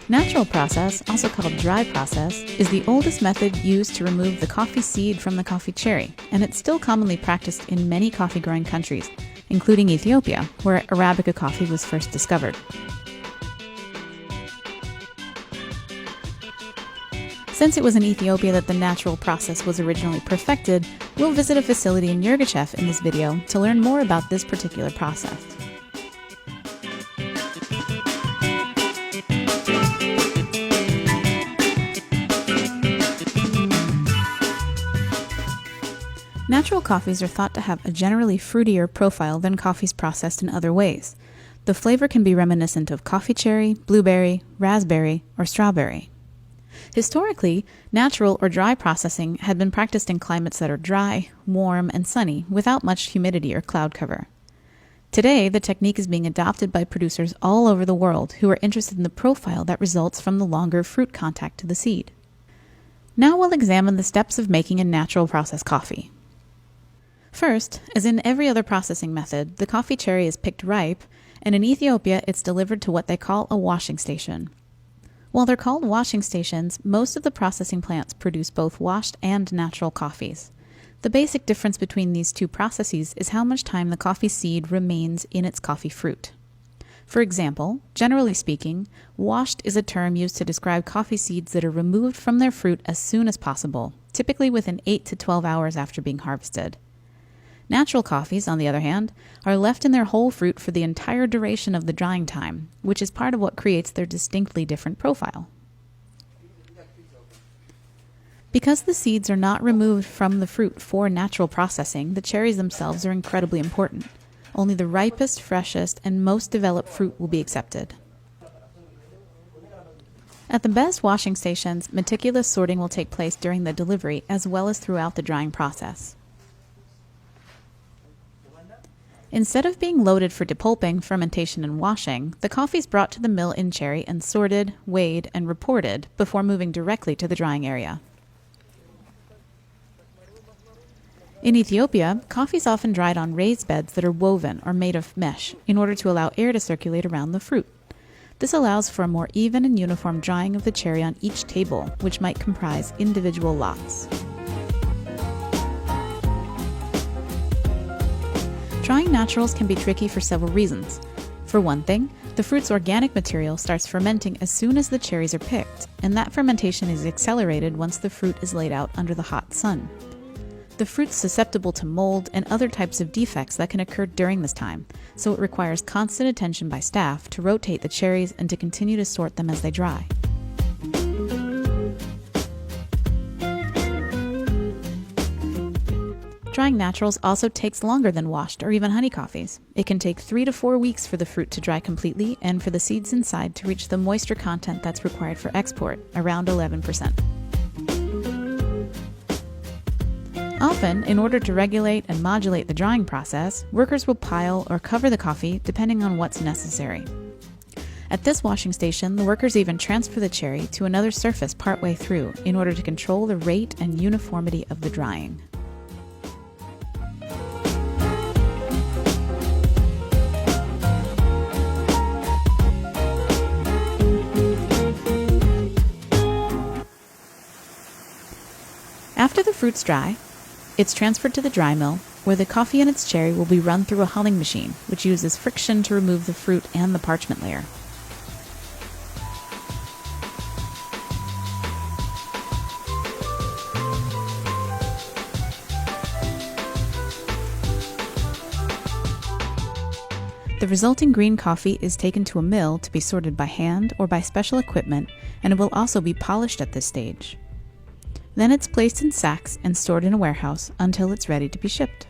Natural process, also called dry process, is the oldest method used to remove the coffee seed from the coffee cherry, and it's still commonly practiced in many coffee-growing countries, including Ethiopia, where Arabica coffee was first discovered. Since it was in Ethiopia that the natural process was originally perfected, we'll visit a facility in Yirgacheffe in this video to learn more about this particular process. Natural coffees are thought to have a generally fruitier profile than coffees processed in other ways. The flavor can be reminiscent of coffee cherry, blueberry, raspberry, or strawberry. Historically, natural or dry processing had been practiced in climates that are dry, warm, and sunny without much humidity or cloud cover. Today, the technique is being adopted by producers all over the world who are interested in the profile that results from the longer fruit contact to the seed. Now we'll examine the steps of making a natural process coffee. First, as in every other processing method, the coffee cherry is picked ripe, and in Ethiopia it's delivered to what they call a washing station. While they're called washing stations, most of the processing plants produce both washed and natural coffees. The basic difference between these two processes is how much time the coffee seed remains in its coffee fruit. For example, generally speaking, washed is a term used to describe coffee seeds that are removed from their fruit as soon as possible, typically within 8 to 12 hours after being harvested. Natural coffees, on the other hand, are left in their whole fruit for the entire duration of the drying time, which is part of what creates their distinctly different profile. Because the seeds are not removed from the fruit for natural processing, the cherries themselves are incredibly important. Only the ripest, freshest, and most developed fruit will be accepted. At the best washing stations, meticulous sorting will take place during the delivery as well as throughout the drying process. Instead of being loaded for depulping, fermentation, and washing, the coffee is brought to the mill in cherry and sorted, weighed, and reported before moving directly to the drying area. In Ethiopia, coffee is often dried on raised beds that are woven or made of mesh in order to allow air to circulate around the fruit. This allows for a more even and uniform drying of the cherry on each table, which might comprise individual lots. Drying naturals can be tricky for several reasons. For one thing, the fruit's organic material starts fermenting as soon as the cherries are picked, and that fermentation is accelerated once the fruit is laid out under the hot sun. The fruit's susceptible to mold and other types of defects that can occur during this time, so it requires constant attention by staff to rotate the cherries and to continue to sort them as they dry. Drying naturals also takes longer than washed or even honey coffees. It can take 3 to 4 weeks for the fruit to dry completely and for the seeds inside to reach the moisture content that's required for export, around 11%. Often, in order to regulate and modulate the drying process, workers will pile or cover the coffee depending on what's necessary. At this washing station, the workers even transfer the cherry to another surface partway through in order to control the rate and uniformity of the drying. After the fruit's dry, it's transferred to the dry mill, where the coffee and its cherry will be run through a hulling machine, which uses friction to remove the fruit and the parchment layer. The resulting green coffee is taken to a mill to be sorted by hand or by special equipment, and it will also be polished at this stage. Then it's placed in sacks and stored in a warehouse until it's ready to be shipped.